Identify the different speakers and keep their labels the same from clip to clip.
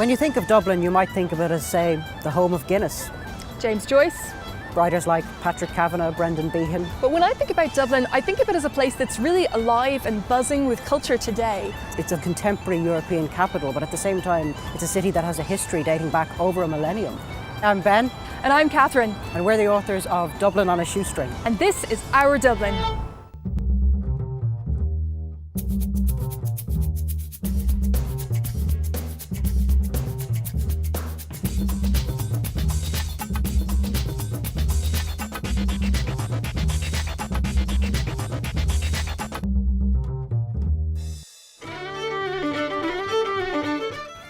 Speaker 1: When you think of Dublin, you might think of it as, say, the home of Guinness.
Speaker 2: James Joyce.
Speaker 1: Writers like Patrick Kavanagh, Brendan Behan.
Speaker 2: But when I think about Dublin, I think of it as a place that's really alive and buzzing with culture today.
Speaker 1: It's a contemporary European capital, but at the same time, it's a city that has a history dating back over a millennium. I'm Ben.
Speaker 2: And I'm Katherine.
Speaker 1: And we're the authors of Dublin on a Shoestring.
Speaker 2: And this is our Dublin.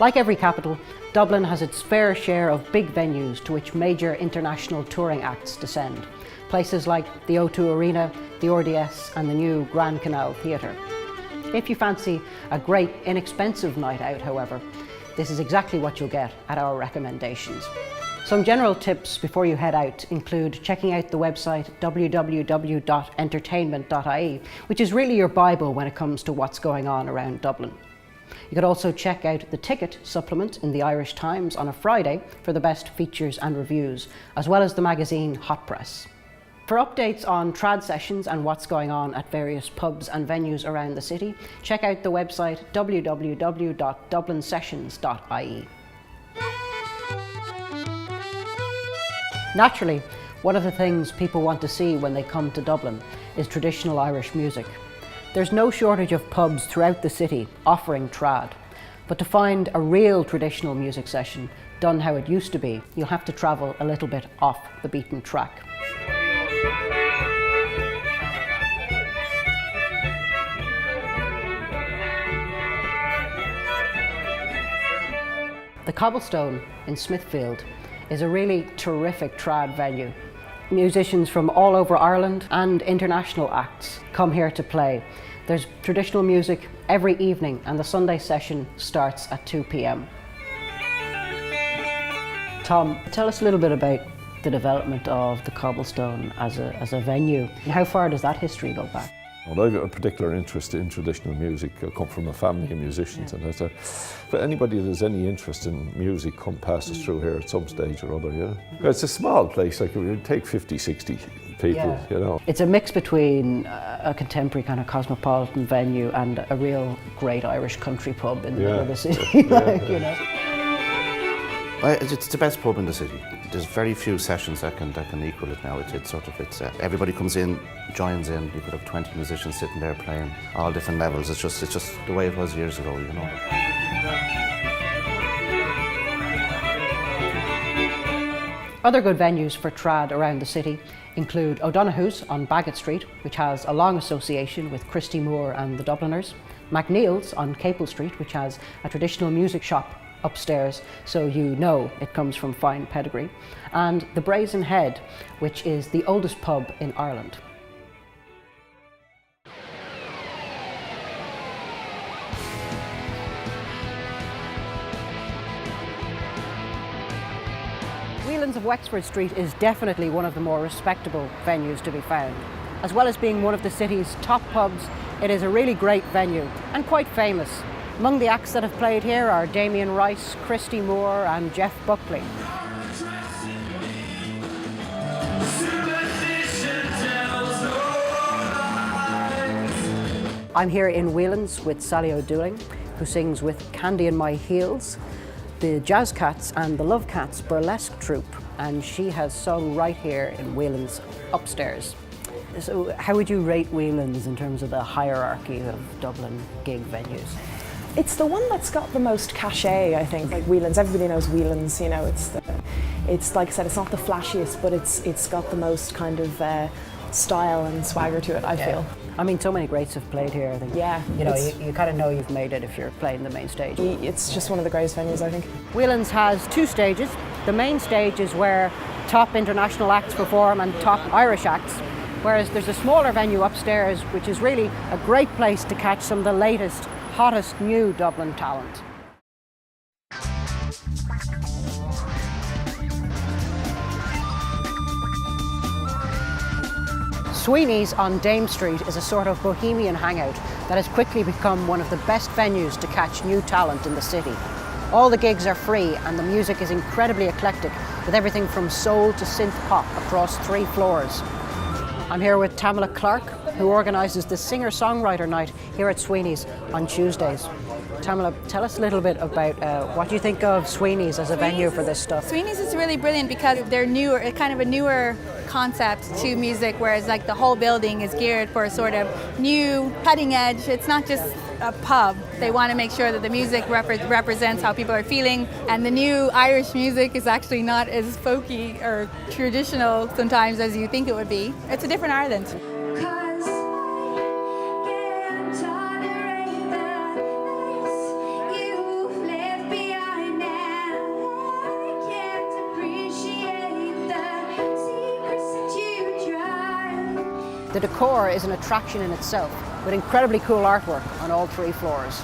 Speaker 1: Like every capital, Dublin has its fair share of big venues to which major international touring acts descend. Places like the O2 Arena, the RDS and the new Grand Canal Theatre. If you fancy a great, inexpensive night out, however, this is exactly what you'll get at our recommendations. Some general tips before you head out include checking out the website www.entertainment.ie, which is really your Bible when it comes to what's going on around Dublin. You could also check out the Ticket supplement in the Irish Times on a Friday for the best features and reviews, as well as the magazine Hot Press. For updates on trad sessions and what's going on at various pubs and venues around the city, check out the website www.dublinsessions.ie. Naturally, one of the things people want to see when they come to Dublin is traditional Irish music. There's no shortage of pubs throughout the city offering trad, but to find a real traditional music session done how it used to be, you'll have to travel a little bit off the beaten track. The Cobblestone in Smithfield is a really terrific trad venue. Musicians from all over Ireland and international acts come here to play. There's traditional music every evening and the Sunday session starts at 2 p.m. Tom, tell us a little bit about the development of the Cobblestone as a venue. How far does that history go back?
Speaker 3: Well, I've got a particular interest in traditional music. I come from a family of musicians, and but anybody that has any interest in music come pass us through here at some stage or other, yeah. It's a small place, like it would take 50, 60 people, you know.
Speaker 1: It's a mix between a contemporary kind of cosmopolitan venue and a real great Irish country pub in the middle of the city, you know.
Speaker 4: It's the best pub in the city. There's very few sessions that can equal it now. It's everybody comes in, joins in. You could have 20 musicians sitting there playing all different levels. It's just the way it was years ago, you know.
Speaker 1: Other good venues for trad around the city include O'Donoghue's on Bagot Street, which has a long association with Christy Moore and the Dubliners, MacNeil's on Capel Street, which has a traditional music shop upstairs, so you know it comes from fine pedigree, and the Brazen Head, which is the oldest pub in Ireland. Whelans of Wexford Street is definitely one of the more respectable venues to be found. As well as being one of the city's top pubs, it is a really great venue and quite famous. Among the acts that have played here are Damien Rice, Christy Moore and Jeff Buckley. I'm here in Whelans with Sally O'Dooling, who sings with Candy in My Heels, the Jazz Cats and the Love Cats burlesque troupe, and she has sung right here in Whelans upstairs. So how would you rate Whelans in terms of the hierarchy of Dublin gig venues?
Speaker 5: It's the one that's got the most cachet, I think. Like Whelans, everybody knows Whelans, you know, it's like I said, it's not the flashiest, but it's got the most kind of style and swagger to it, I feel.
Speaker 1: I mean, so many greats have played here, I think.
Speaker 5: Yeah.
Speaker 1: You know, you kind of know you've made it if you're playing the main stage.
Speaker 5: It's just one of the greatest venues, I think.
Speaker 1: Whelans has two stages. The main stage is where top international acts perform and top Irish acts, whereas there's a smaller venue upstairs, which is really a great place to catch some of the latest, hottest new Dublin talent. Sweeneys on Dame Street is a sort of bohemian hangout that has quickly become one of the best venues to catch new talent in the city. All the gigs are free and the music is incredibly eclectic, with everything from soul to synth pop across 3 floors. I'm here with Tamala Clark, who organises the singer-songwriter night here at Sweeneys on Tuesdays. Tamala, tell us a little bit about what you think of Sweeneys as a venue for this stuff.
Speaker 6: Sweeneys is really brilliant because they're newer, kind of a newer concept to music, whereas like the whole building is geared for a sort of new cutting edge. It's not just a pub. They want to make sure that the music represents how people are feeling, and the new Irish music is actually not as folky or traditional sometimes as you think it would be. It's a different Ireland.
Speaker 1: The decor is an attraction in itself, with incredibly cool artwork on all 3 floors.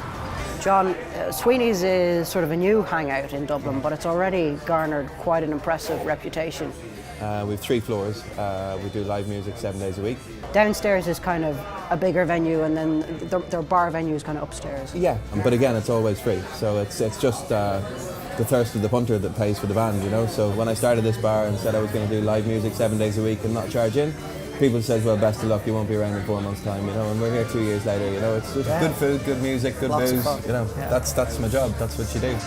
Speaker 1: John, Sweeneys is sort of a new hangout in Dublin, but it's already garnered quite an impressive reputation.
Speaker 7: We have 3 floors. We do live music 7 days a week.
Speaker 1: Downstairs is kind of a bigger venue, and then their bar venue is kind of upstairs.
Speaker 7: Yeah, but again, it's always free. So it's just the thirst of the punter that pays for the band, you know. So when I started this bar and said I was going to do live music 7 days a week and not charge in, people says, well, best of luck, you won't be around in 4 months' time, you know, and we're here 2 years later, you know. It's just good food, good music, good
Speaker 1: Lots of
Speaker 7: booze,
Speaker 1: fun.
Speaker 7: you know.
Speaker 1: Yeah.
Speaker 7: That's my job, that's what you do.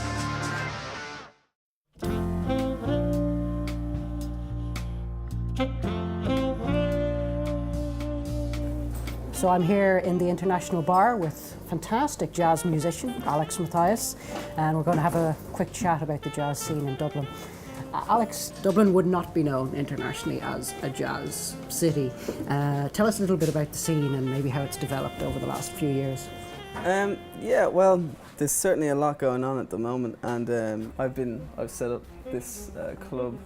Speaker 1: So I'm here in the International Bar with fantastic jazz musician Alex Matthias, and we're going to have a quick chat about the jazz scene in Dublin. Alex, Dublin would not be known internationally as a jazz city. Tell us a little bit about the scene and maybe how it's developed over the last few years.
Speaker 8: Yeah, well, there's certainly a lot going on at the moment, and I've set up this club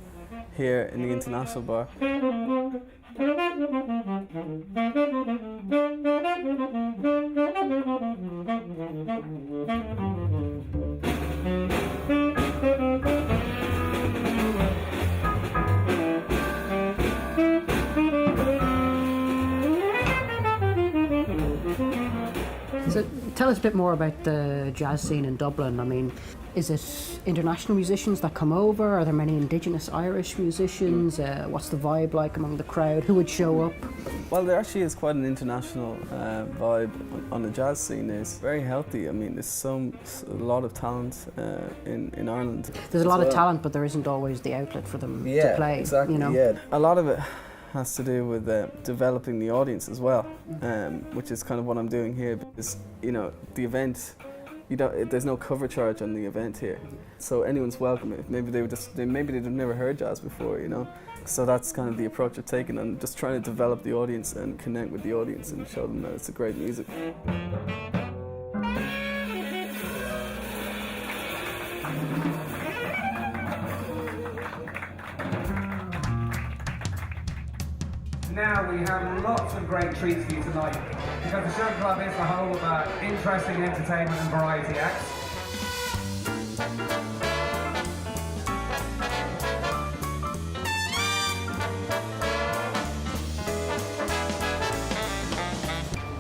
Speaker 8: here in the International Bar.
Speaker 1: So tell us a bit more about the jazz scene in Dublin. I mean, is it international musicians that come over? Are there many Indigenous Irish musicians? What's the vibe like among the crowd? Who would show up?
Speaker 8: Well, there actually is quite an international vibe on the jazz scene. It's very healthy. I mean, there's a lot of talent in Ireland.
Speaker 1: There's a lot of talent, but there isn't always the outlet for them to play.
Speaker 8: Exactly,
Speaker 1: you know?
Speaker 8: yeah. A lot of it has to do with developing the audience as well, which is kind of what I'm doing here, because, you know, the event, there's no cover charge on the event here, so anyone's welcome. Maybe they've never heard jazz before, you know. So that's kind of the approach I've taken, and just trying to develop the audience and connect with the audience and show them that it's a great music.
Speaker 9: Now we have lots of great treats for you tonight, because the Sugar Club is the home of interesting entertainment and variety acts.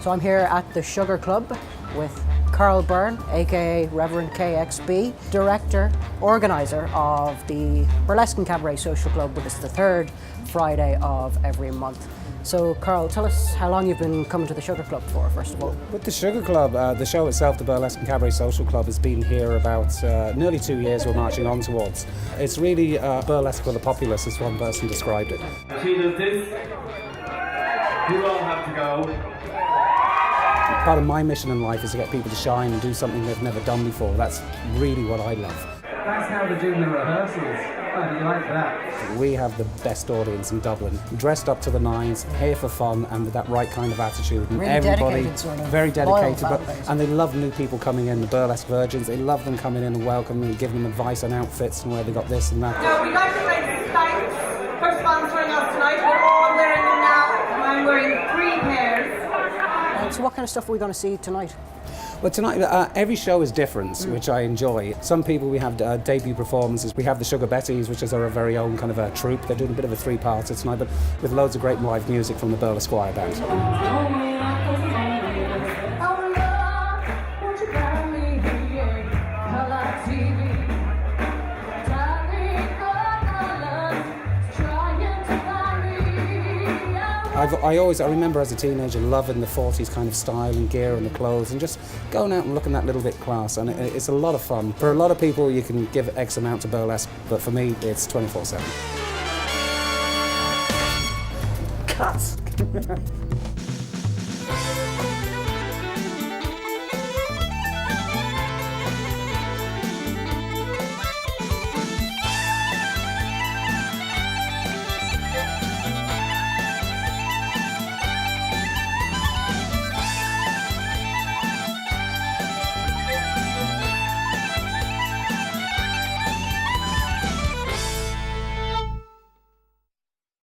Speaker 1: So I'm here at the Sugar Club with Carl Byrne, aka Reverend KXB, director, organiser of the Burlesque and Cabaret Social Club, which is the 3rd Friday of every month. So Carl, tell us how long you've been coming to the Sugar Club for, first of all.
Speaker 10: With the Sugar Club, the show itself, the Burlesque and Cabaret Social Club, has been here about nearly 2 years we're marching on towards. It's really burlesque for the populace, as one person described it.
Speaker 9: She does this, you all have to go.
Speaker 10: Part of my mission in life is to get people to shine and do something they've never done before. That's really what I love.
Speaker 9: That's how they're doing the rehearsals. Oh, do you like that?
Speaker 10: We have the best audience in Dublin, dressed up to the nines, here for fun and with that right kind of attitude. And
Speaker 1: Really
Speaker 10: everybody,
Speaker 1: dedicated, sort of
Speaker 10: very dedicated,
Speaker 1: loyal
Speaker 10: but,
Speaker 1: fan base.
Speaker 10: and they love new people coming in, the burlesque virgins. They love them coming in and welcoming and giving them advice on outfits and where they got this and that.
Speaker 11: Now, we'd like to thanks for sponsoring us tonight. We're all wearing them now. I'm wearing 3 pairs.
Speaker 1: So what kind of stuff are we going to see tonight?
Speaker 10: Well, tonight, every show is different, which I enjoy. Some people, we have debut performances. We have the Sugar Betties, which is our very own kind of a troupe. They're doing a bit of a 3-parter tonight, but with loads of great live music from the Burlesque Choir Band.
Speaker 11: TV.
Speaker 10: I remember as a teenager loving the 40s kind of style and gear and the clothes and just going out and looking that little bit class, and it's a lot of fun. For a lot of people you can give X amount to burlesque, but for me it's 24/7.
Speaker 1: Cuts!